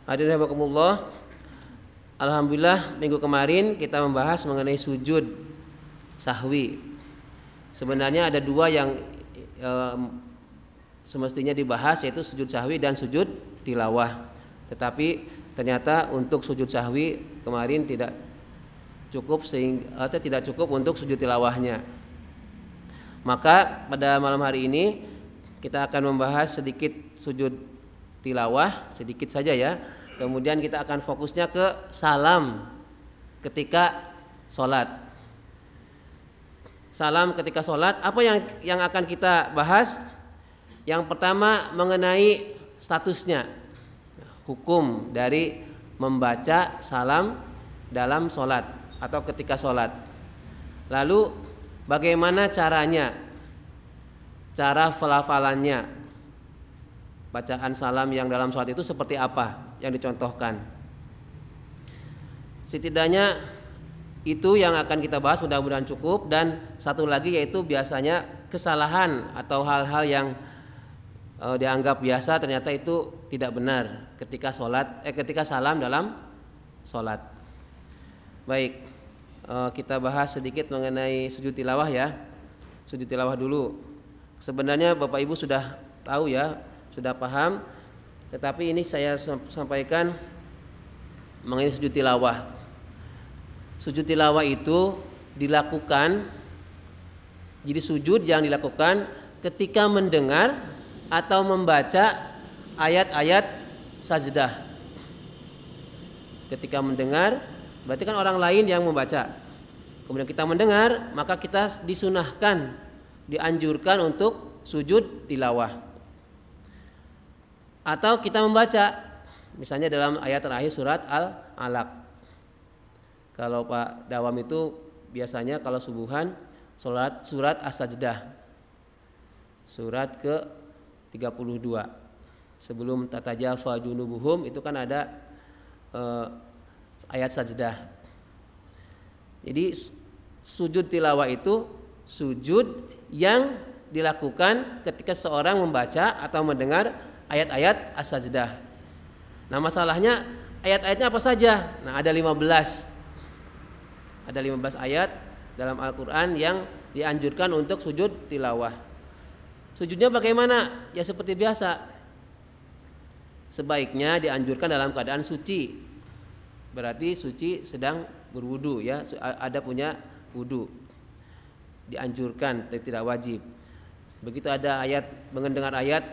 Hadirin rahimakumullah. Alhamdulillah minggu kemarin kita membahas mengenai sujud sahwi. Sebenarnya ada dua yang semestinya dibahas, yaitu sujud sahwi dan sujud tilawah. Tetapi ternyata untuk sujud sahwi kemarin tidak cukup untuk sujud tilawahnya. Maka pada malam hari ini kita akan membahas sedikit sujud tilawah, sedikit saja ya. Kemudian kita akan fokusnya ke salam ketika sholat. Salam ketika sholat, apa yang akan kita bahas? Yang pertama mengenai statusnya, hukum dari membaca salam dalam sholat atau ketika sholat. Lalu bagaimana caranya, cara pelafalannya, bacaan salam yang dalam sholat itu seperti apa yang dicontohkan. Setidaknya itu yang akan kita bahas, mudah-mudahan cukup. Dan satu lagi yaitu biasanya kesalahan atau hal-hal yang dianggap biasa ternyata itu tidak benar ketika ketika salam dalam sholat. Baik, kita bahas sedikit mengenai sujud tilawah ya. Sujud tilawah dulu. Sebenarnya Bapak Ibu sudah tahu ya, sudah paham. Tetapi ini saya sampaikan mengenai sujud tilawah. Sujud tilawah itu dilakukan, jadi sujud yang dilakukan ketika mendengar atau membaca ayat-ayat sajdah. Ketika mendengar, berarti kan orang lain yang membaca. Kemudian kita mendengar, maka kita disunahkan, dianjurkan untuk sujud tilawah. Atau kita membaca, misalnya dalam ayat terakhir surat Al-Alaq. Kalau Pak Dawam itu biasanya kalau subuhan surat As-Sajdah, surat ke-32. Sebelum tatajafa junubuhum itu kan ada ayat sajdah. Jadi sujud tilawah itu sujud yang dilakukan ketika seorang membaca atau mendengar ayat-ayat as-sajdah. Nah, masalahnya ayat-ayatnya apa saja? Nah, ada 15. Ada 15 ayat dalam Al-Qur'an yang dianjurkan untuk sujud tilawah. Sujudnya bagaimana? Ya seperti biasa. Sebaiknya dianjurkan dalam keadaan suci. Berarti suci sedang berwudu ya, ada punya wudu. Dianjurkan, tidak wajib. Begitu ada ayat, mendengar ayat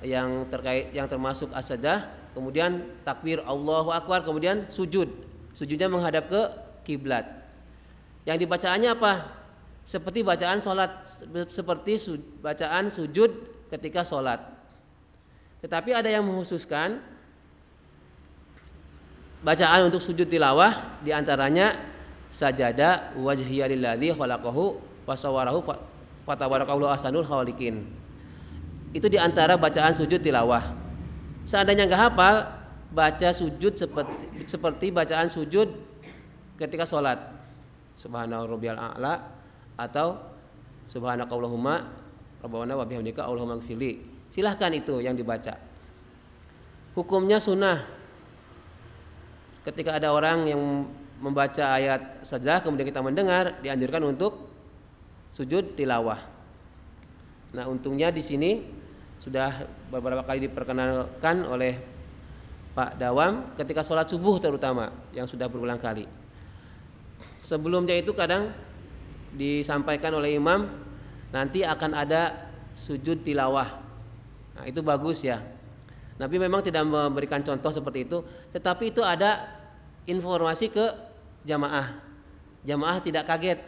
yang termasuk as-sajdah, kemudian takbir Allahu Akbar, kemudian sujudnya menghadap ke kiblat. Yang dibacaannya apa? Seperti bacaan bacaan sujud ketika sholat. Tetapi ada yang mengkhususkan bacaan untuk sujud tilawah, diantaranya sajada wajhiya lilladzi khalaqahu wasawwarahu fatabarakallahu ahsanul khaliqin. Itu diantara bacaan sujud tilawah. Seandainya nggak hafal, baca sujud seperti bacaan sujud ketika sholat. Subhana rabbiyal a'la atau subhanakallahumma rabbana wa bihamdika allahumma ighfirli. Silahkan itu yang dibaca. Hukumnya sunnah. Ketika ada orang yang membaca ayat sajdah kemudian kita mendengar, dianjurkan untuk sujud tilawah. Nah, untungnya di sini sudah beberapa kali diperkenalkan oleh Pak Dawam ketika sholat subuh terutama, yang sudah berulang kali. Sebelumnya itu kadang disampaikan oleh imam, nanti akan ada sujud tilawah. Nah, itu bagus ya. Nabi memang tidak memberikan contoh seperti itu, tetapi itu ada informasi ke jamaah. Jamaah tidak kaget.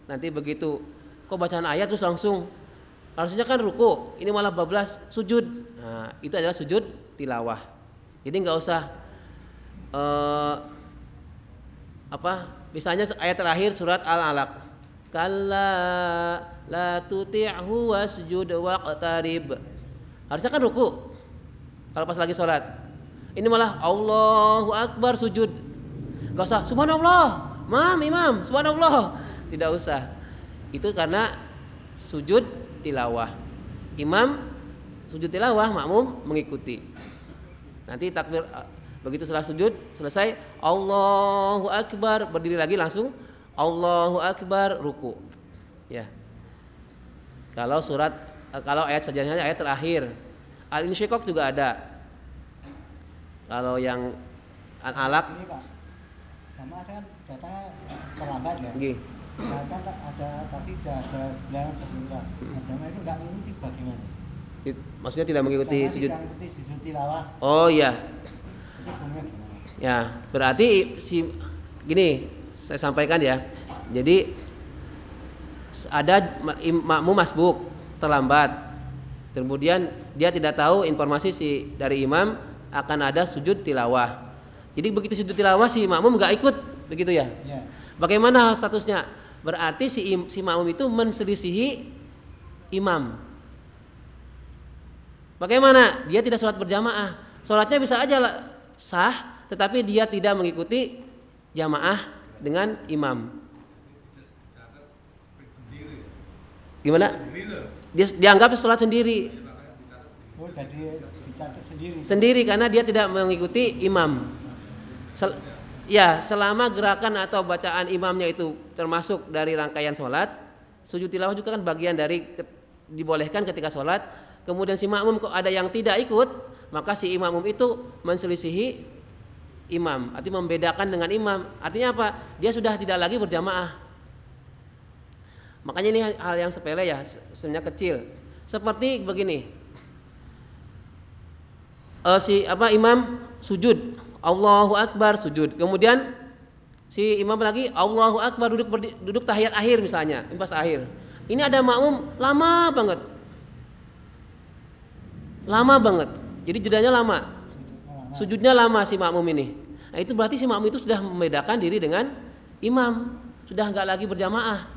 Nanti begitu kok bacaan ayat terus langsung, harusnya kan ruku, ini malah bablas sujud. Nah, itu adalah sujud tilawah. Jadi nggak usah misalnya ayat terakhir surat Al-Alaq, kalla la tuti'hu wasjud waqtarib. Harusnya kan ruku kalau pas lagi sholat. Ini malah Allahu Akbar sujud. Nggak usah subhanallah, imam subhanallah, tidak usah. Itu karena sujud tilawah. Imam sujud tilawah, makmum mengikuti. Nanti takbir Begitu setelah sujud selesai, Allahu Akbar, berdiri lagi langsung Allahu Akbar, ruku. Ya. Kalau ayat sajadahnya ayat terakhir. Al-Insyiqaq juga ada. Kalau yang Al-Alaq ini Pak, sama kan datanya terlambat ya. nggih. Nah, kan ada tadi sudah ada bilangan sebentar. Nah, jamaah itu nggak mengikuti bagaimana? Maksudnya tidak mengikuti Sama sujud. tidak mengikuti sujud tilawah. Oh iya. Itu hukumnya gimana? Ya, berarti gini, saya sampaikan ya. Jadi ada makmum masbuk terlambat. Kemudian dia tidak tahu informasi dari imam akan ada sujud tilawah. Jadi begitu sujud tilawah si makmum nggak ikut, begitu ya? Ya. Bagaimana statusnya? Berarti si makmum itu menselisihi imam. Bagaimana? Dia tidak sholat berjamaah. Sholatnya bisa aja sah, tetapi dia tidak mengikuti jamaah dengan imam. Gimana? Dia dianggap sholat sendiri. Oh, jadi dicatat sendiri. Sendiri karena dia tidak mengikuti imam. Selama gerakan atau bacaan imamnya itu termasuk dari rangkaian sholat, sujud tilawah juga kan bagian dari dibolehkan ketika sholat. Kemudian si makmum kok ada yang tidak ikut, maka si makmum itu menselisihi imam, artinya membedakan dengan imam. Artinya apa? Dia sudah tidak lagi berjamaah. Makanya ini hal yang sepele ya, sebenarnya kecil. Seperti begini, imam sujud, Allahu Akbar sujud. Kemudian si imam lagi Allahu Akbar duduk tahiyat akhir misalnya, impas akhir. Ini ada makmum lama banget. Jadi jedanya lama. Sujudnya lama si makmum ini. Nah, itu berarti si makmum itu sudah membedakan diri dengan imam, sudah enggak lagi berjamaah.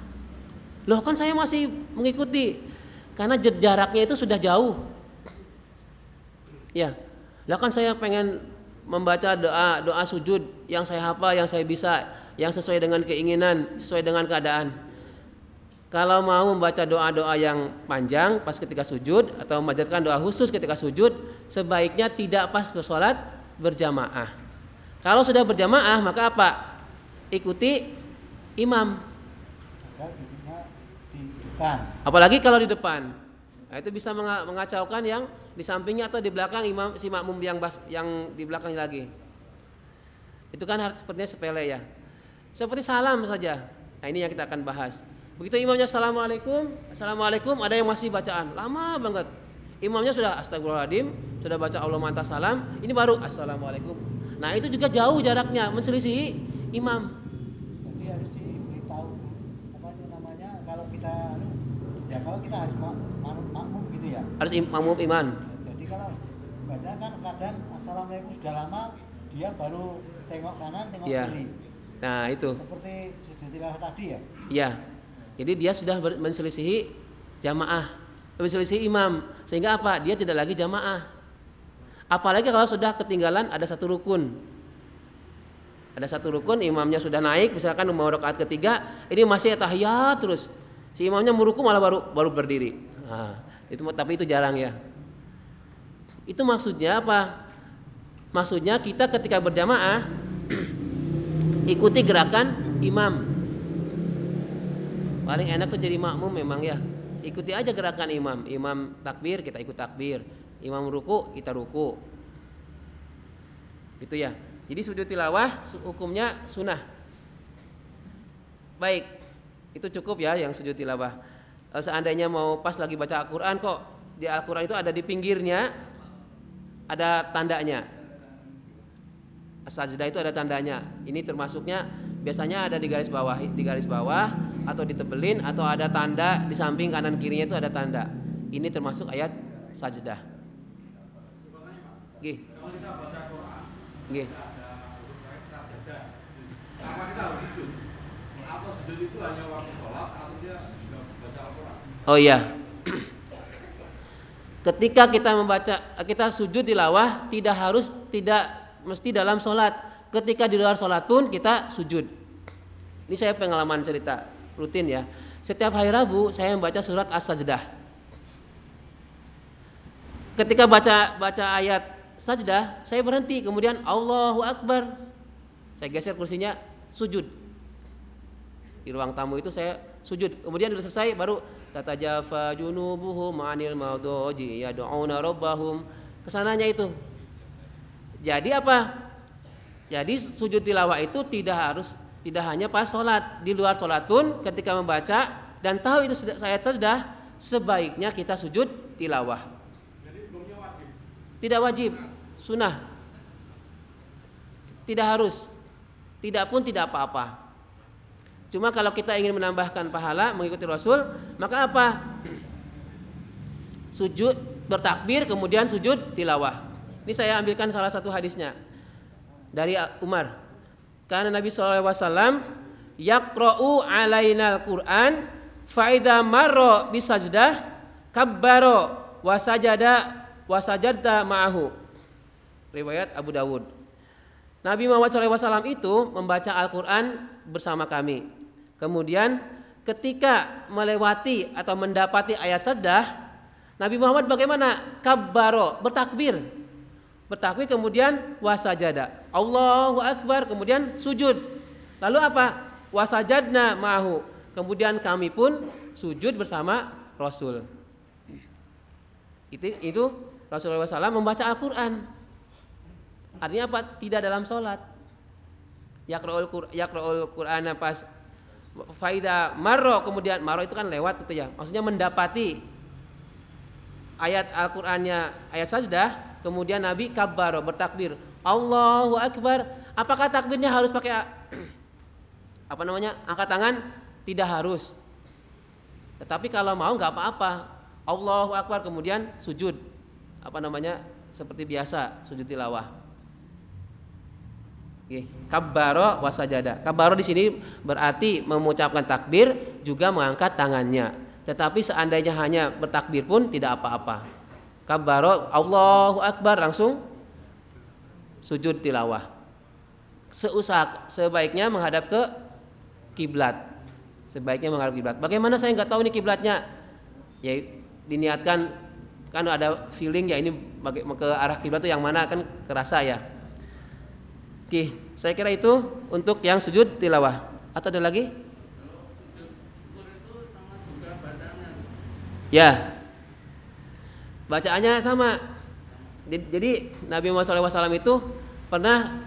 Loh kan saya masih mengikuti karena jaraknya itu sudah jauh. Ya. Lah kan saya pengen membaca doa sujud yang saya hafal, yang saya bisa, yang sesuai dengan keinginan, sesuai dengan keadaan. Kalau mau membaca doa-doa yang panjang pas ketika sujud atau memanjatkan doa khusus ketika sujud, sebaiknya tidak pas bersolat berjamaah. Kalau sudah berjamaah maka apa? Ikuti imam. Apalagi kalau di depan. Nah, itu bisa mengacaukan yang di sampingnya atau di belakang imam si makmum yang di belakangnya lagi. Itu kan sepertinya sepele ya. Seperti salam saja. Nah, ini yang kita akan bahas. Begitu imamnya assalamualaikum, ada yang masih bacaan lama banget. Imamnya sudah astagfirullahaladzim, sudah baca Allah manta salam, ini baru assalamualaikum. Nah, itu juga jauh jaraknya, menselisihi imam. Jadi harus diberitahu apa itu namanya kalau kita harus manut makmum gitu ya. Harus makmum iman. Jadi kalau baca kan kadang assalamualaikum sudah lama, dia baru tengok kanan, tengok kiri. Nah, itu. Seperti sujud tilawah tadi ya. Iya. Jadi dia sudah menselisihi jamaah, menselisihi imam, sehingga apa? Dia tidak lagi jamaah. Apalagi kalau sudah ketinggalan ada satu rukun. Ada satu rukun, imamnya sudah naik, misalkan mau rakaat ketiga, ini masih tahiyat terus. Si imamnya meruku malah baru berdiri. Nah, tapi itu jarang ya. Itu maksudnya apa? Maksudnya kita ketika berjamaah ikuti gerakan imam. Paling enak tuh jadi makmum memang ya. Ikuti aja gerakan imam. Imam takbir, kita ikut takbir. Imam ruku, kita ruku. Gitu ya. Jadi sujud tilawah hukumnya sunnah. Baik, itu cukup ya yang sujud tilawah. Seandainya mau pas lagi baca Al-Quran kok di Al-Quran itu ada di pinggirnya ada tandanya. Sajdah itu ada tandanya. Ini termasuknya biasanya ada di garis bawah atau ditebelin atau ada tanda di samping kanan kirinya itu ada tanda. Ini termasuk ayat sajdah. Nggih. Kalau kita baca Quran, nggih. ada ayat sajdah. Apa kita harus sujud? Apa sujud itu hanya waktu sholat atau dia juga baca Al-Quran? Oh iya. Ketika kita sujud tilawah tidak mesti dalam sholat. Ketika di luar sholat pun kita sujud. Ini saya pengalaman cerita rutin ya. Setiap hari Rabu saya membaca surat As-Sajdah. Ketika baca ayat sajdah, saya berhenti, kemudian Allahu Akbar, saya geser kursinya, sujud. Di ruang tamu itu saya sujud. Kemudian sudah selesai baru tatajafa junubuhum 'anil madaji yad'una rabbahum. Kesananya itu. Jadi apa? Jadi sujud tilawah itu tidak hanya pas sholat, di luar sholat pun ketika membaca dan tahu itu ayat sajdah, sebaiknya kita sujud tilawah. Jadi hukumnya wajib. Tidak wajib, sunnah. Tidak harus, tidak pun tidak apa-apa. Cuma kalau kita ingin menambahkan pahala mengikuti Rasul, maka apa? Sujud, bertakbir, kemudian sujud tilawah. Ini saya ambilkan salah satu hadisnya dari Umar. Karena Nabi SAW yaqra'u alainal Qur'an fa idza marra bisajdah kabbara wa sajada ma'ahu. Riwayat Abu Dawud. Nabi Muhammad SAW itu membaca Al-Quran bersama kami. Kemudian ketika melewati atau mendapati ayat sajdah, Nabi Muhammad bagaimana? Kabbaro, bertakbir. Bertakbir kemudian wasajada. Allahu Akbar, kemudian sujud. Lalu apa? Wasajadna ma'ahu. Kemudian kami pun sujud bersama Rasul. Itu Rasulullah SAW membaca Al-Quran. Artinya apa? Tidak dalam sholat. Yaqra'ul Qur'ana pas faida marro, kemudian marro itu kan lewat gitu ya. Maksudnya mendapati ayat Al-Qur'annya, ayat sajdah, kemudian Nabi kabbaro, bertakbir. Allahu Akbar. Apakah takbirnya harus pakai angkat tangan? Tidak harus. Tetapi kalau mau nggak apa-apa. Allahu Akbar kemudian sujud. Seperti biasa sujud tilawah. Kabbaro wasajada. Kabbaro di sini berarti mengucapkan takbir juga mengangkat tangannya. Tetapi seandainya hanya bertakbir pun tidak apa-apa. Kabbaro Allahu Akbar langsung sujud tilawah. Sebaiknya menghadap ke kiblat. Sebaiknya menghadap kiblat. Bagaimana saya nggak tahu ini kiblatnya? Ya diniatkan, kan ada feeling ya ini ke arah kiblat itu yang mana kan kerasa ya. Oke, saya kira itu untuk yang sujud tilawah. Atau ada lagi? Ya, bacaannya sama. Jadi Nabi Muhammad SAW itu pernah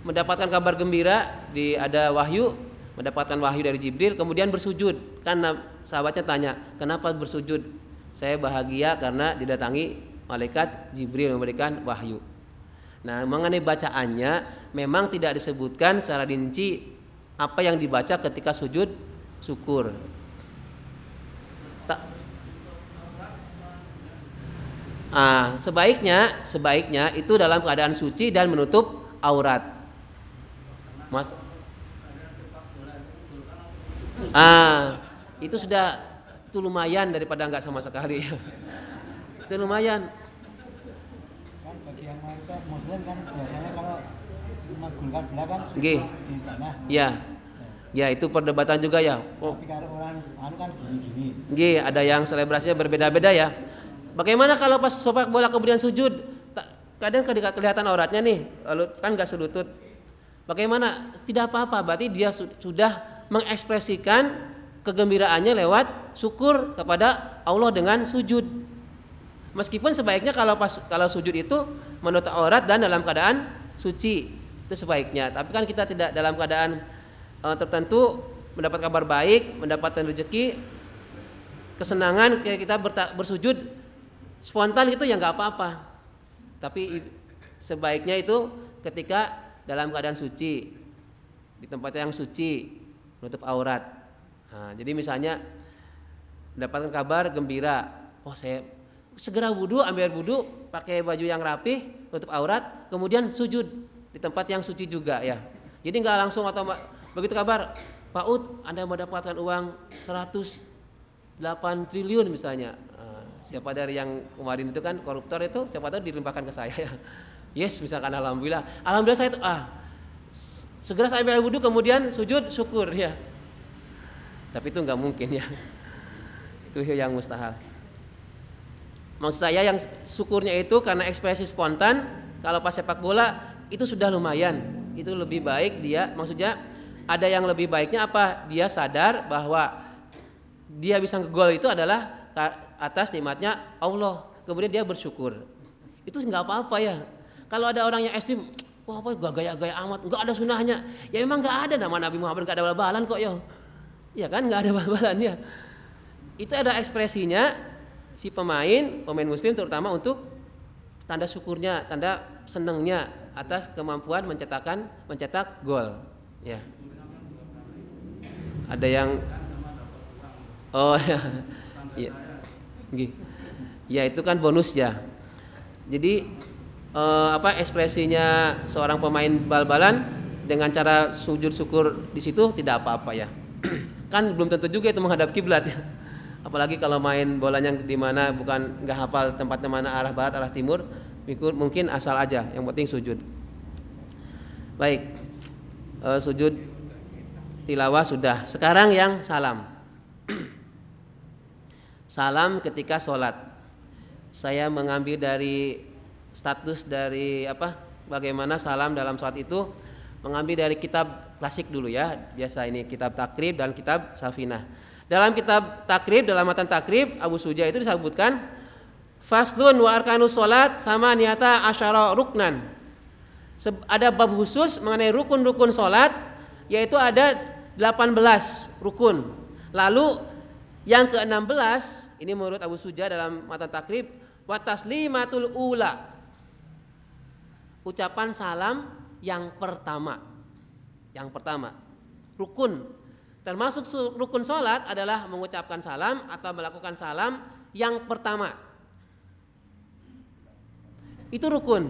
mendapatkan kabar gembira, ada wahyu, mendapatkan wahyu dari Jibril, kemudian bersujud. Kan sahabatnya tanya, kenapa bersujud? Saya bahagia karena didatangi malaikat Jibril memberikan wahyu. Nah, mengenai bacaannya memang tidak disebutkan secara rinci apa yang dibaca ketika sujud syukur. Sebaiknya itu dalam keadaan suci dan menutup aurat. Mas, itu lumayan daripada nggak sama sekali. Itu lumayan. Kan bagi yang muslim kan biasanya kalau menggulkan bola kan di tanah. Ya itu perdebatan juga ya. Tapi kalau orang kan gini-gini. Ada yang selebrasinya berbeda-beda ya. Bagaimana kalau pas sepak bola kemudian sujud, kadang kelihatan auratnya nih, lalu kan nggak selutut. Bagaimana? Tidak apa-apa, berarti dia sudah mengekspresikan kegembiraannya lewat syukur kepada Allah dengan sujud. Meskipun sebaiknya kalau sujud itu menutup aurat dan dalam keadaan suci, itu sebaiknya. Tapi kan kita tidak dalam keadaan tertentu mendapat kabar baik, mendapatkan rezeki, kesenangan, kayak kita bersujud spontan gitu ya nggak apa-apa. Tapi sebaiknya itu ketika dalam keadaan suci, di tempat yang suci, menutup aurat. Nah, jadi misalnya mendapatkan kabar gembira, saya segera wudhu, ambil wudhu, pakai baju yang rapih, tutup aurat, kemudian sujud di tempat yang suci juga ya. Jadi nggak langsung atau begitu kabar, Pak Ud, Anda mendapatkan uang 108 triliun misalnya. Siapa dari yang kemarin itu kan koruptor itu, siapa tahu dilimpahkan ke saya ya. Yes, misalkan alhamdulillah saya itu segera saya ambil wudhu kemudian sujud syukur ya. Tapi itu nggak mungkin ya. Itu yang mustahil. Maksud saya yang syukurnya itu karena ekspresi spontan. Kalau pas sepak bola itu sudah lumayan, itu lebih baik dia. Maksudnya ada yang lebih baiknya apa? Dia sadar bahwa dia bisa ngegol itu adalah atas nikmatnya Allah. Kemudian dia bersyukur. Itu nggak apa-apa ya. Kalau ada orang yang ekstrim, wah apa gak gaya-gaya amat, nggak ada sunahnya. Ya memang nggak ada, nama Nabi Muhammad nggak ada bal-balan kok ya. Ya kan nggak ada bal-balannya. Itu ada ekspresinya si pemain muslim terutama untuk tanda syukurnya, tanda senangnya atas kemampuan mencetak gol. Ya. Ada yang ya. Ya itu kan bonus ya. Jadi ekspresinya seorang pemain bal-balan dengan cara sujud syukur di situ tidak apa-apa ya. Kan belum tentu juga itu menghadap kiblat ya. Apalagi kalau main bolanya di mana bukan nggak hafal tempatnya mana, arah barat, arah timur, mungkin asal aja. Yang penting sujud. Baik, sujud tilawah sudah. Sekarang yang salam. Salam ketika sholat. Saya mengambil dari status dari bagaimana salam dalam sholat itu, mengambil dari kitab klasik dulu ya. Biasa ini kitab Takrib dan kitab Safinah. Dalam kitab Takrib, dalam matan Takrib Abu Suja itu disebutkan faslun wa arkanus sholat sama niata asyara ruknan. Ada bab khusus mengenai rukun-rukun sholat, yaitu ada 18 rukun. Lalu yang ke-16 ini menurut Abu Suja dalam matan Takrib, wa taslimatul ula, ucapan salam yang pertama. Yang pertama, rukun. Termasuk rukun sholat adalah mengucapkan salam atau melakukan salam yang pertama. Itu rukun.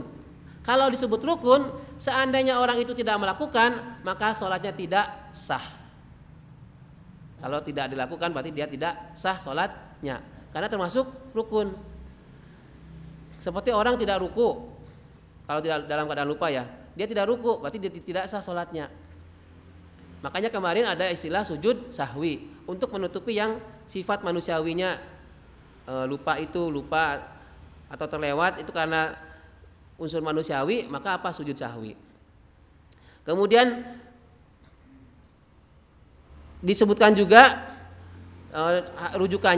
Kalau disebut rukun, seandainya orang itu tidak melakukan, maka sholatnya tidak sah. Kalau tidak dilakukan berarti dia tidak sah sholatnya, karena termasuk rukun. Seperti orang tidak ruku, kalau tidak dalam keadaan lupa ya, dia tidak ruku berarti dia tidak sah sholatnya. Makanya kemarin ada istilah sujud sahwi untuk menutupi yang sifat manusiawinya, lupa atau terlewat itu karena unsur manusiawi, maka apa sujud sahwi. Kemudian disebutkan juga rujukan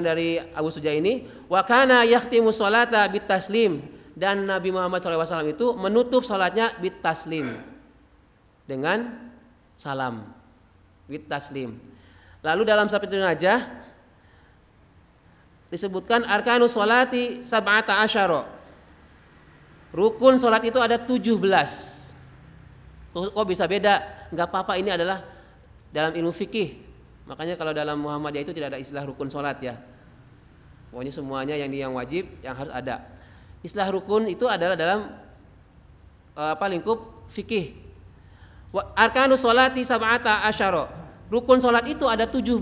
dari Abu Suja ini, wa kana yahtimu sholata bit taslim, dan Nabi Muhammad SAW itu menutup sholatnya bit taslim, dengan salam, bit taslim. Lalu dalam Safinatun Najah disebutkan arkanus sholati sab'ata asyara, rukun sholat itu ada 17. Kok bisa beda? Enggak apa-apa, ini adalah dalam ilmu fikih. Makanya kalau dalam Muhammadiyah itu tidak ada istilah rukun sholat ya. Pokoknya semuanya yang wajib yang harus ada. Istilah rukun itu adalah dalam lingkup fikih. Arkanus sholati sab'ata asyara, rukun sholat itu ada 17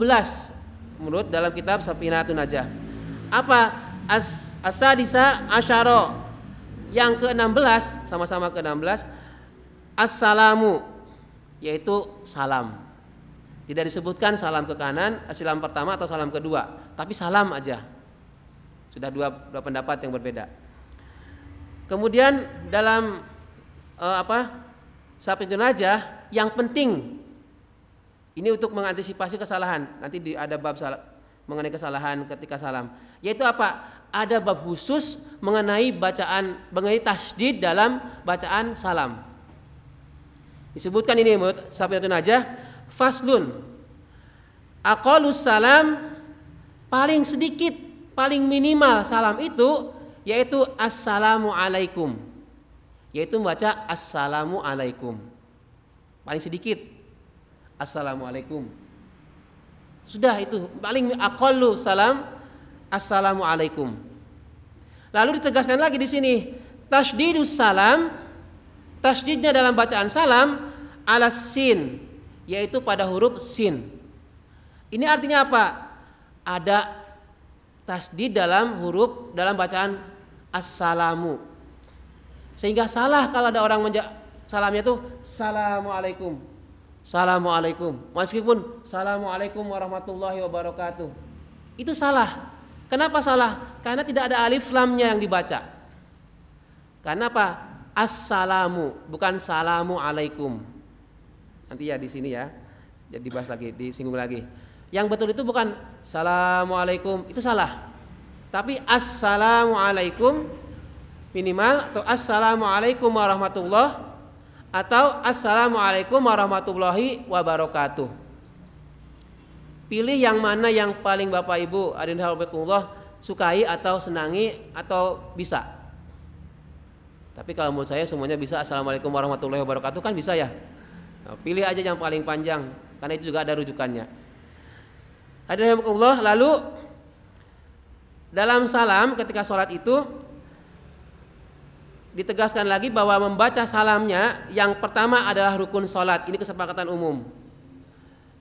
menurut dalam kitab Safinatun Najah. Apa? As-sadisa asyara, yang ke-16, sama-sama ke-16, assalamu, yaitu salam. Tidak disebutkan salam ke kanan, salam pertama atau salam kedua, tapi salam aja. Sudah dua pendapat yang berbeda. Kemudian dalam Safinatun Najah yang penting ini untuk mengantisipasi kesalahan. Nanti ada bab mengenai kesalahan ketika salam. Yaitu apa? Ada bab khusus mengenai tasydid dalam bacaan salam. Disebutkan ini menurut Safinatun Najah, faslun aqallus salam, paling sedikit, paling minimal salam itu yaitu assalamu alaikum. Yaitu membaca assalamu alaikum. Paling sedikit assalamu alaikum. Sudah itu paling aqallu salam assalamu alaikum. Lalu ditegaskan lagi di sini tasydidus salam, tasydidnya dalam bacaan salam ala sin, yaitu pada huruf sin. Ini artinya apa? Ada tasydid dalam bacaan assalamu. Sehingga salah kalau ada orang salamnya itu assalamualaikum, assalamualaikum, meskipun assalamualaikum warahmatullahi wabarakatuh, itu salah. Kenapa salah? Karena tidak ada alif lamnya yang dibaca. Karena apa? Assalamu, bukan salamu alaikum. Nanti ya di sini ya, jadi dibahas lagi, disinggung lagi. Yang betul itu bukan assalamualaikum, itu salah. Tapi assalamualaikum minimal, atau assalamualaikum warahmatullah, atau assalamualaikum warahmatullahi wabarakatuh. Pilih yang mana yang paling Bapak Ibu adinallahu sukai atau senangi atau bisa. Tapi kalau menurut saya semuanya bisa. Assalamualaikum warahmatullahi wabarakatuh kan bisa ya. Nah, pilih aja yang paling panjang karena itu juga ada rujukannya. Adinallahu, lalu dalam salam ketika sholat itu ditegaskan lagi bahwa membaca salamnya yang pertama adalah rukun sholat. Ini kesepakatan umum.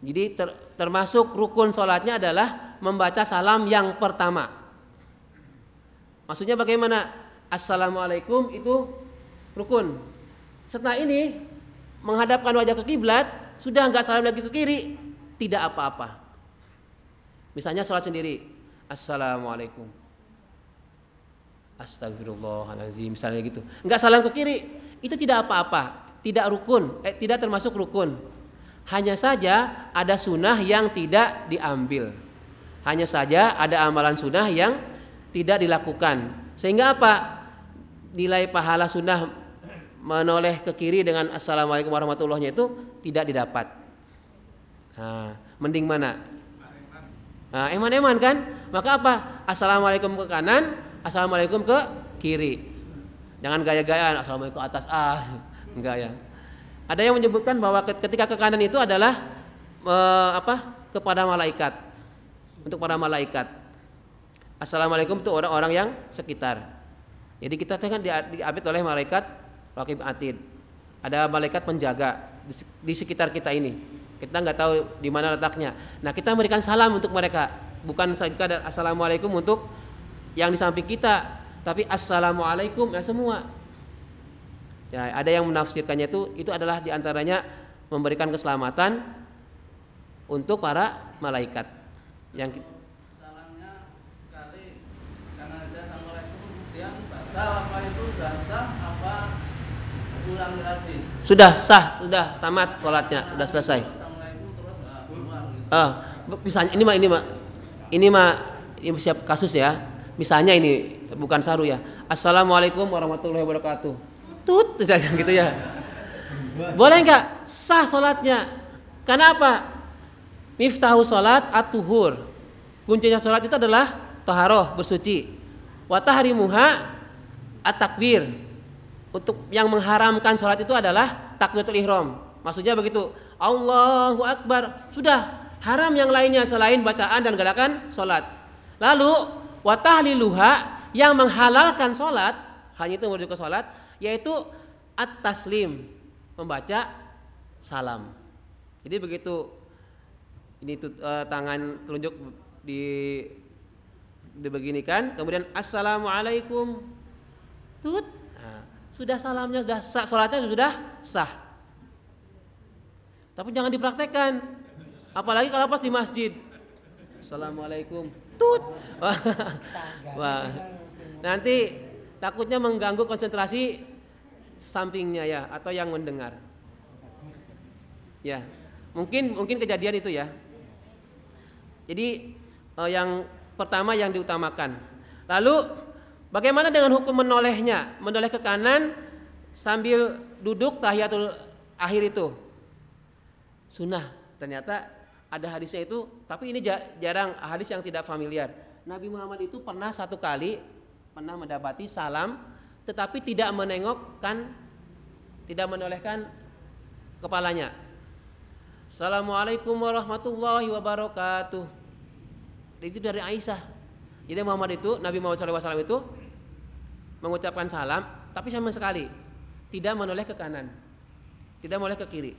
Jadi termasuk rukun sholatnya adalah membaca salam yang pertama. Maksudnya bagaimana? Assalamualaikum itu rukun. Setelah ini menghadapkan wajah ke kiblat, sudah enggak salam lagi ke kiri, tidak apa-apa. Misalnya sholat sendiri, Assalamualaikum, Astagfirullahaladzim, misalnya gitu. Enggak salam ke kiri, itu tidak apa-apa, tidak rukun, tidak termasuk rukun. Hanya saja ada sunnah yang tidak diambil. Hanya saja ada amalan sunnah yang tidak dilakukan. Sehingga apa? Nilai pahala sunnah menoleh ke kiri dengan Assalamualaikum warahmatullahnya itu tidak didapat. Nah, mending mana? Nah, eman-eman kan? Maka apa? Assalamualaikum ke kanan, Assalamualaikum ke kiri. Jangan gaya-gayaan Assalamualaikum ke atas, enggak ya. Ada yang menyebutkan bahwa ketika ke kanan itu adalah kepada malaikat. Untuk para malaikat. Assalamualaikum itu orang-orang yang sekitar. Jadi kita kan diapit oleh malaikat Raqib Atid. Ada malaikat penjaga di sekitar kita ini. Kita nggak tahu di mana letaknya. Nah, kita memberikan salam untuk mereka. Bukan saja assalamualaikum untuk yang di samping kita, tapi assalamualaikum ya semua. Ya, ada yang menafsirkannya itu adalah diantaranya memberikan keselamatan untuk para malaikat. Yang salamnya sekali karena ada assalamualaikum kemudian batal apa itu sudah sah apa ulangi lagi? Sudah sah, sudah tamat sholatnya, sudah selesai. Assalamualaikum terus ulang gitu. Misalnya ini siap kasus ya. Misalnya ini bukan saru ya. Assalamualaikum warahmatullahi wabarakatuh. Tut gitu ya. Boleh enggak? Sah sholatnya. Karena apa? Miftahu sholat at-tuhur. Kuncinya sholat itu adalah taharoh, bersuci. Wa tahrimuha at-takbir. Untuk yang mengharamkan sholat itu adalah takbiratul ihram. Maksudnya begitu. Allahu Akbar. Sudah haram yang lainnya selain bacaan dan gerakan sholat. Lalu wa tahliluha, yang menghalalkan sholat, hanya itu merujuk ke sholat, yaitu at-taslim, membaca salam. Jadi begitu ini tangan telunjuk dibeginikan, kemudian assalamualaikum, tut, nah, sudah salamnya sudah sah, sholatnya sudah sah. Tapi jangan dipraktekkan, apalagi kalau pas di masjid. Assalamualaikum, tut, wah, nanti takutnya mengganggu konsentrasi sampingnya ya, atau yang mendengar. Ya, mungkin kejadian itu ya. Jadi yang pertama yang diutamakan. Lalu bagaimana dengan hukum menolehnya? Menoleh ke kanan sambil duduk tahiyatul akhir itu. Sunnah. Ternyata ada hadisnya itu, tapi ini jarang, hadis yang tidak familiar. Nabi Muhammad itu pernah satu kali mendapati salam, tetapi tidak menolehkan kepalanya. Assalamualaikum warahmatullahi wabarakatuh. Itu dari Aisyah. Jadi Nabi Muhammad SAW itu mengucapkan salam, tapi sama sekali tidak menoleh ke kanan, tidak menoleh ke kiri.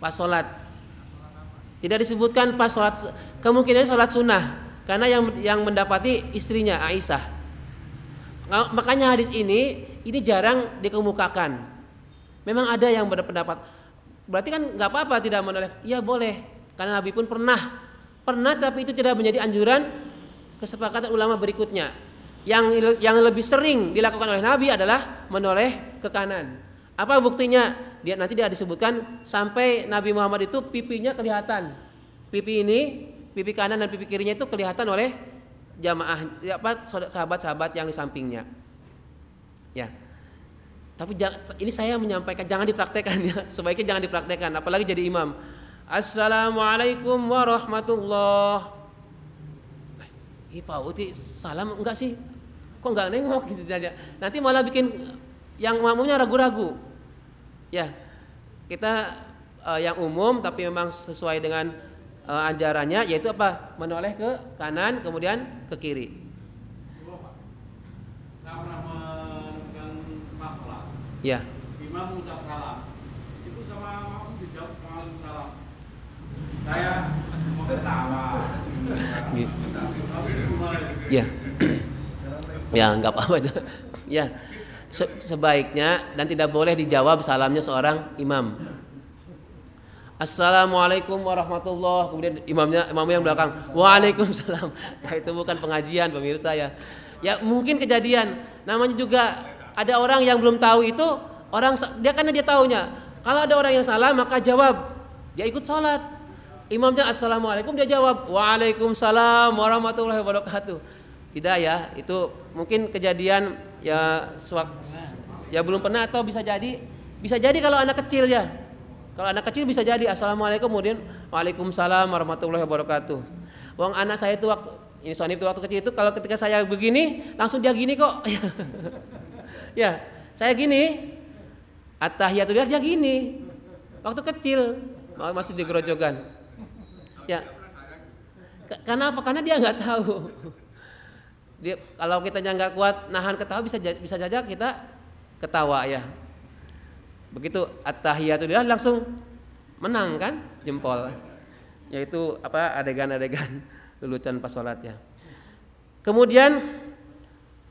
Pas sholat, tidak disebutkan pas sholat, kemungkinan sholat sunnah, karena yang mendapati istrinya Aisyah. Makanya hadis ini jarang dikemukakan. Memang ada yang berpendapat, berarti kan nggak apa-apa tidak menoleh. Iya boleh, karena Nabi pun pernah pernah, tapi itu tidak menjadi anjuran kesepakatan ulama berikutnya. Yang lebih sering dilakukan oleh Nabi adalah menoleh ke kanan. Apa buktinya? Nanti dia disebutkan sampai Nabi Muhammad itu pipinya kelihatan. Pipi kanan dan pipi kirinya itu kelihatan oleh jamaah, sahabat-sahabat yang di sampingnya. Ya. Tapi ini saya menyampaikan, jangan dipraktekkan ya. Sebaiknya jangan dipraktekkan, apalagi jadi imam. Assalamualaikum warahmatullahi. Pak Uti salam enggak sih? Kok enggak nengok gitu saja. Nanti malah bikin yang makmumnya ragu-ragu. Ya, kita yang umum tapi memang sesuai dengan ajarannya, yaitu apa? Menoleh ke kanan kemudian ke kiri. Saya pernah menemukan pas sholat. Ya. Imam mengucap salam. Itu sama makmum dijawab waalaikumsalam. Saya mau ketawa. Ya. Ya, enggak apa-apa itu. Ya. Sebaiknya dan tidak boleh dijawab salamnya seorang imam. Assalamualaikum warahmatullahi, kemudian imamnya yang belakang waalaikumsalam. Nah, itu bukan pengajian pemirsa ya. Ya mungkin kejadian. Namanya juga ada orang yang belum tahu itu, dia karena dia taunya. Kalau ada orang yang salah maka jawab. Dia ikut sholat. Imamnya assalamualaikum, dia jawab waalaikumsalam warahmatullahi wabarakatuh. Tidak ya, itu mungkin kejadian ya belum pernah, atau bisa jadi kalau anak kecil ya. Kalau anak kecil bisa jadi assalamualaikum kemudian waalaikumsalam warahmatullahi wabarakatuh. Wong anak saya itu waktu kecil itu kalau ketika saya begini langsung dia gini kok. Ya, saya gini. At-tahiyatulillah dia gini. Waktu kecil masih di gerojokan. Ya. Karena apa? Karena dia nggak tahu. Kalau kita nggak kuat nahan ketawa, bisa saja kita ketawa ya. Begitu at-tahiyatulillah langsung menang kan jempol. Yaitu adegan-adegan lelucon pas salat ya. Kemudian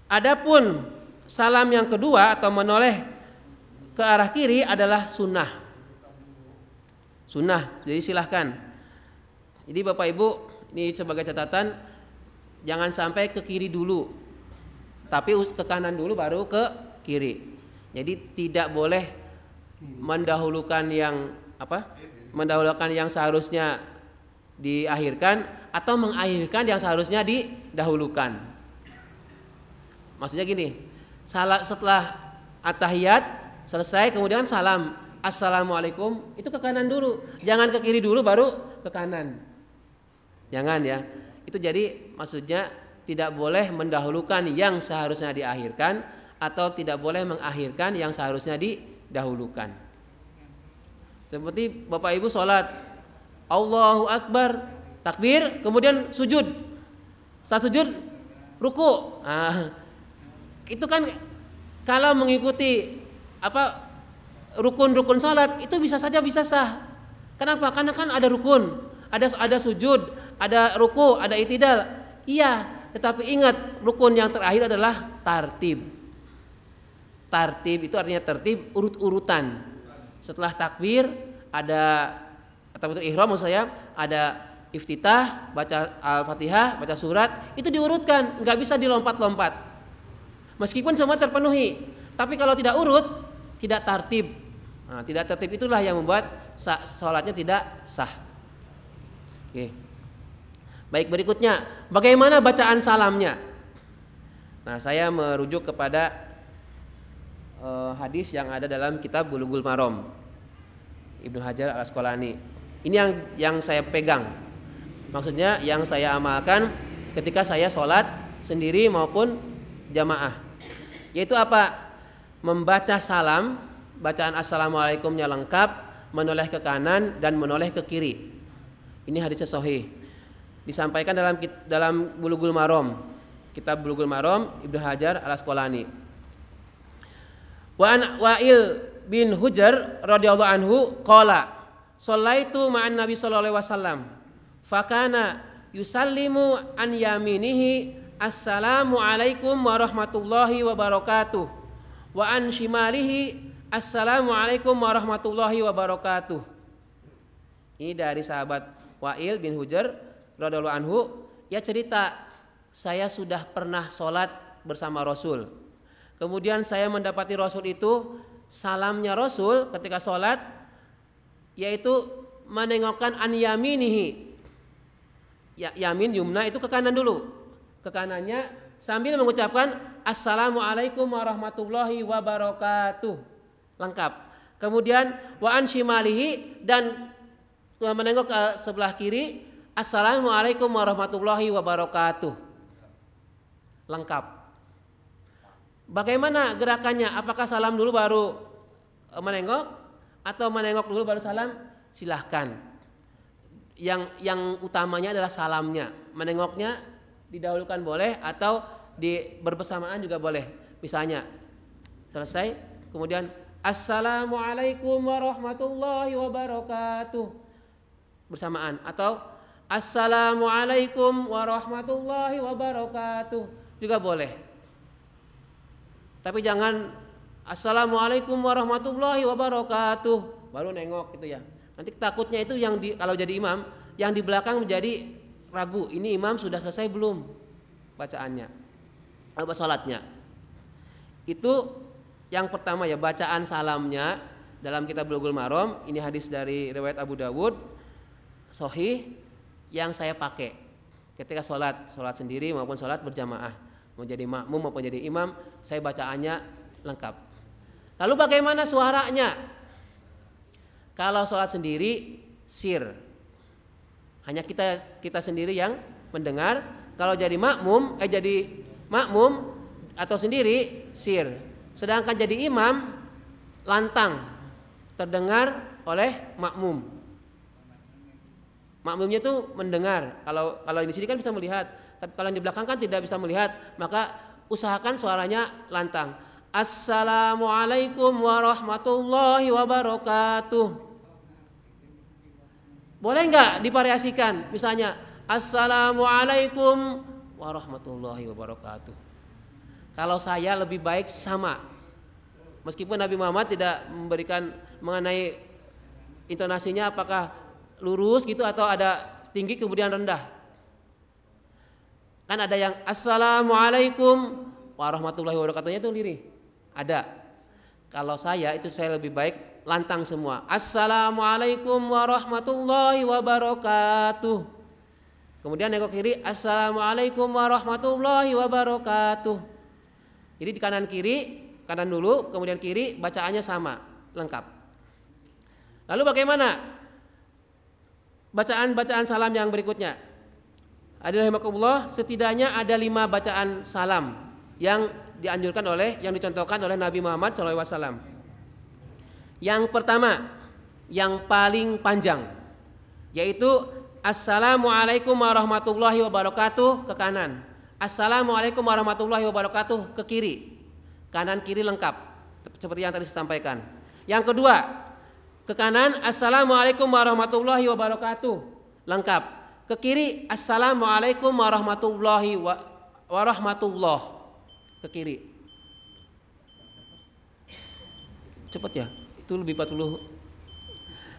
adapun salam yang kedua atau menoleh ke arah kiri adalah sunnah. Jadi silahkan. Jadi Bapak Ibu, ini sebagai catatan, jangan sampai ke kiri dulu, tapi ke kanan dulu baru ke kiri. Jadi tidak boleh mendahulukan yang seharusnya diakhirkan atau mengakhirkan yang seharusnya didahulukan. Maksudnya gini, setelah at-tahiyat selesai kemudian salam assalamualaikum, itu ke kanan dulu, jangan ke kiri dulu baru ke kanan. Jangan ya. Itu jadi maksudnya tidak boleh mendahulukan yang seharusnya diakhirkan atau tidak boleh mengakhirkan yang seharusnya didahulukan. Seperti Bapak Ibu sholat, Allahu Akbar, takbir, kemudian sujud. Setelah sujud, ruku. Itu kan kalau mengikuti rukun-rukun sholat itu bisa saja bisa sah. Kenapa? Karena kan ada rukun, ada sujud, ada ruku, ada i'tidal. Iya, tetapi ingat rukun yang terakhir adalah tartib. Tartib itu artinya tertib, urut-urutan. Setelah takbir ada takbiratul ihram, maksud saya ada iftitah, baca Al-Fatihah, baca surat, itu diurutkan, nggak bisa dilompat-lompat. Meskipun semua terpenuhi, tapi kalau tidak urut, tidak tartib. Nah, tidak tertib itulah yang membuat sholatnya tidak sah. Oke. Baik, berikutnya bagaimana bacaan salamnya? Nah, saya merujuk kepada hadis yang ada dalam kitab Bulughul Maram Ibnu Hajar Al-Asqalani. Ini yang saya pegang. Maksudnya yang saya amalkan ketika saya sholat sendiri maupun jamaah. Yaitu apa? Membaca salam, bacaan assalamualaikumnya lengkap, menoleh ke kanan dan menoleh ke kiri. Ini hadisnya sahih. Disampaikan dalam Bulughul Maram, kitab Bulughul Maram Ibnu Hajar Al-Asqalani. Wa'il bin Hujr radhiyallahu anhu qala shallaitu ma'an nabi sallallahu alaihi wasallam fakana yusallimu an yaminihi assalamu alaikum warahmatullahi wabarakatuh wa an shimalihi assalamu alaikum warahmatullahi wabarakatuh. Ini dari sahabat Wa'il bin Hujr radhiyallahu anhu, ya cerita, saya sudah pernah sholat bersama Rasul. Kemudian saya mendapati Rasul itu, salamnya Rasul ketika sholat yaitu menengokkan an yaminihi. Ya, yamin yumna itu ke kanan dulu. Ke kanannya sambil mengucapkan assalamualaikum warahmatullahi wabarakatuh. Lengkap. Kemudian wa an shimalihi, dan menengok ke sebelah kiri, assalamualaikum warahmatullahi wabarakatuh. Lengkap. Bagaimana gerakannya? Apakah salam dulu baru menengok atau menengok dulu baru salam? Silahkan. Yang utamanya adalah salamnya. Menengoknya didahulukan boleh atau berbersamaan juga boleh. Misalnya selesai, kemudian assalamualaikum warahmatullahi wabarakatuh bersamaan, atau assalamualaikum warahmatullahi wabarakatuh juga boleh. Tapi jangan assalamualaikum warahmatullahi wabarakatuh baru nengok gitu ya. Nanti takutnya itu kalau jadi imam, yang di belakang menjadi ragu, ini imam sudah selesai belum bacaannya, apa salatnya. Itu yang pertama ya, bacaan salamnya dalam kitab Bulughul Maram. Ini hadis dari riwayat Abu Dawud, sahih, yang saya pakai ketika sholat sendiri maupun sholat berjamaah, mau jadi makmum maupun jadi imam, saya bacaannya lengkap. Lalu bagaimana suaranya? Kalau sholat sendiri sir, hanya kita sendiri yang mendengar. Kalau jadi makmum atau sendiri sir. Sedangkan jadi imam lantang, terdengar oleh makmum. Makmumnya itu mendengar. Kalau di sini kan bisa melihat, tapi kalau di belakang kan tidak bisa melihat, maka usahakan suaranya lantang. Assalamualaikum warahmatullahi wabarakatuh. Boleh nggak divariasikan? Misalnya assalamualaikum warahmatullahi wabarakatuh. Kalau saya lebih baik sama, meskipun Nabi Muhammad tidak memberikan mengenai intonasinya apakah lurus gitu atau ada tinggi kemudian rendah. Kan ada yang assalamualaikum warahmatullahi wabarakatuhnya itu lirih. Ada. Kalau saya lebih baik lantang semua. Assalamualaikum warahmatullahi wabarakatuh. Kemudian nengok kiri, assalamualaikum warahmatullahi wabarakatuh. Jadi di kanan kiri, kanan dulu, kemudian kiri, bacaannya sama, lengkap. Lalu bagaimana bacaan salam yang berikutnya? Alhamdulillah, setidaknya ada 5 bacaan salam yang dicontohkan oleh Nabi Muhammad SAW. Yang pertama, yang paling panjang, yaitu assalamualaikum warahmatullahi wabarakatuh ke kanan, assalamualaikum warahmatullahi wabarakatuh ke kiri, kanan kiri lengkap seperti yang tadi saya sampaikan. Yang kedua, ke kanan assalamualaikum warahmatullahi wabarakatuh lengkap, ke kiri assalamualaikum warahmatullahi ke kiri. Cepat ya, itu lebih 40.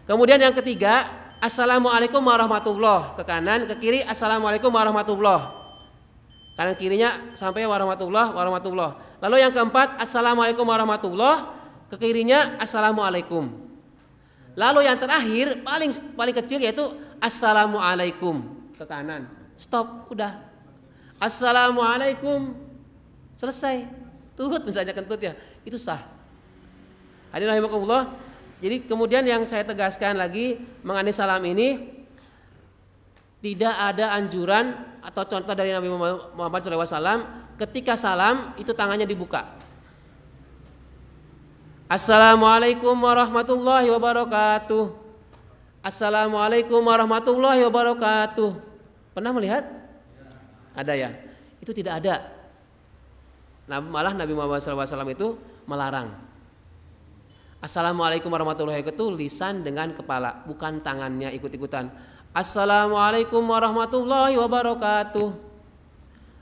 Kemudian yang ketiga, assalamualaikum warahmatullah ke kanan, ke kiri assalamualaikum warahmatullah. Kanan kirinya sampai warahmatullah. Lalu yang keempat, assalamualaikum warahmatullah, ke kirinya assalamualaikum. Lalu yang terakhir paling kecil yaitu assalamualaikum ke kanan. Stop, udah. Assalamualaikum, selesai. Tuhut misalnya kentut ya, itu sah. Hadirin rahimakumullah. Jadi kemudian yang saya tegaskan lagi mengenai salam ini, tidak ada anjuran atau contoh dari Nabi Muhammad SAW ketika salam itu tangannya dibuka. Assalamualaikum warahmatullahi wabarakatuh. Assalamualaikum warahmatullahi wabarakatuh. Pernah melihat? Ada ya? Itu tidak ada. Malah Nabi Muhammad SAW itu melarang. Assalamualaikum warahmatullahi wabarakatuh lisan dengan kepala, bukan tangannya ikut-ikutan. Assalamualaikum warahmatullahi wabarakatuh.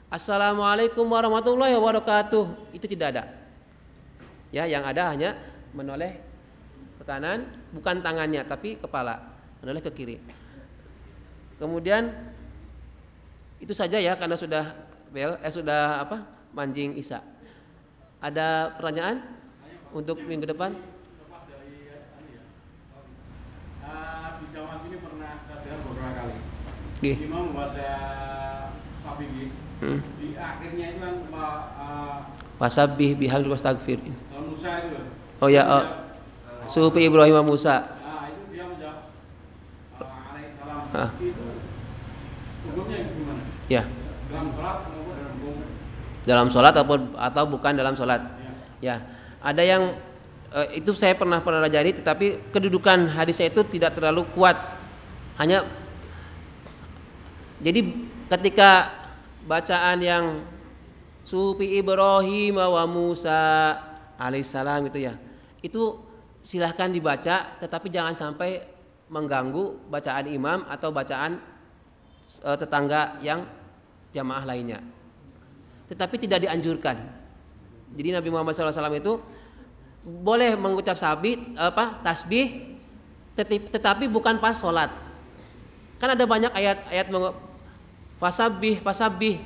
Assalamualaikum warahmatullahi wabarakatuh. Itu tidak ada. Ya, yang ada hanya menoleh ke kanan, bukan tangannya tapi kepala, menoleh ke kiri. Kemudian Itu saja ya karena sudah sudah mancing isya. Ada pertanyaan untuk minggu depan? Lepas dari di Jawa sini pernah saya beberapa kali. Nggih. Imam membaca sabih di akhirnya itu kan Wasabbih bihamdi wastaghfirin. Musa itu. Oh ya, sufi Ibrahim wa Musa. Nah, itu dia menjawab alaihissalam. Ah. Itu hukumnya gimana? Ya, Dalam sholat maupun dalam hukum? dalam sholat atau bukan dalam sholat. Ya, ada yang itu saya pernah pelajari, tetapi kedudukan hadisnya itu tidak terlalu kuat. Hanya jadi ketika bacaan yang sufi Ibrahim wa Musa alaihissalam gitu ya, itu silahkan dibaca, tetapi jangan sampai mengganggu bacaan imam atau bacaan tetangga yang jamaah lainnya. Tetapi tidak dianjurkan. Jadi Nabi Muhammad SAW itu boleh mengucap tasbih, tetapi bukan pas sholat. Kan ada banyak ayat-ayat fasabbih.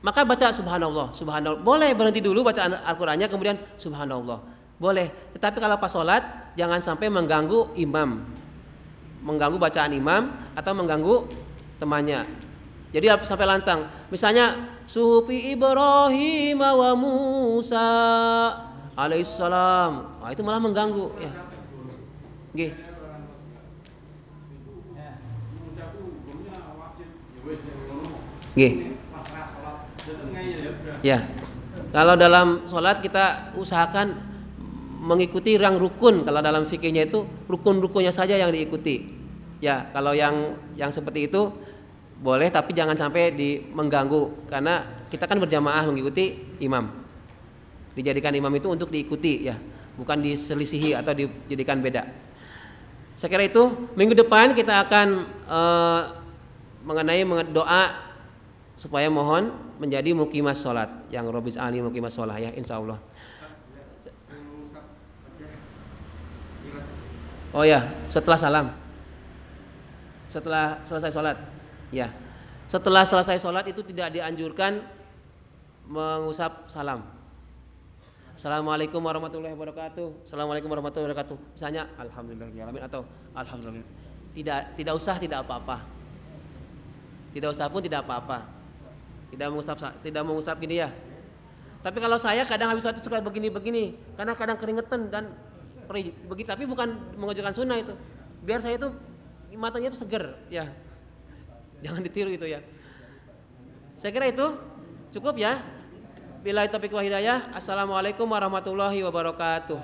Maka baca subhanallah. Boleh berhenti dulu bacaan Al-Qur'annya kemudian subhanallah. Boleh. Tetapi kalau pas sholat jangan sampai mengganggu imam. Mengganggu bacaan imam atau mengganggu temannya. Jadi sampai lantang. Misalnya sufi Ibrahim wa Musa alaihissalam. Itu malah mengganggu ya. Nggih. Nggih. Ya. Kalau dalam sholat kita usahakan mengikuti yang rukun. Kalau dalam fikihnya itu rukun-rukunnya saja yang diikuti. Ya, kalau yang seperti itu boleh, tapi jangan sampai mengganggu karena kita kan berjamaah mengikuti imam. Dijadikan imam itu untuk diikuti ya, bukan diselisihi atau dijadikan beda. Saya kira itu minggu depan kita akan mengenai doa supaya mohon menjadi muqimas sholat, yang Robis Ali muqimas sholat ya, insya Allah. Oh ya, setelah salam, setelah selesai sholat, ya. Setelah selesai sholat itu tidak dianjurkan mengusap salam. Assalamualaikum warahmatullahi wabarakatuh. Assalamualaikum warahmatullahi wabarakatuh. Misalnya alhamdulillahirabbil alamin atau alhamdulillah. Tidak usah, tidak apa-apa. Tidak usah pun tidak apa-apa. Tidak mengusap gini ya. Tapi kalau saya kadang habis sholat suka begini-begini karena kadang keringetan dan begitu, tapi bukan mengajarkan sunnah itu. Biar saya itu matanya itu seger ya. Jangan ditiru itu ya. Saya kira itu cukup ya. Billahi taufiq wal hidayah. Assalamualaikum warahmatullahi wabarakatuh.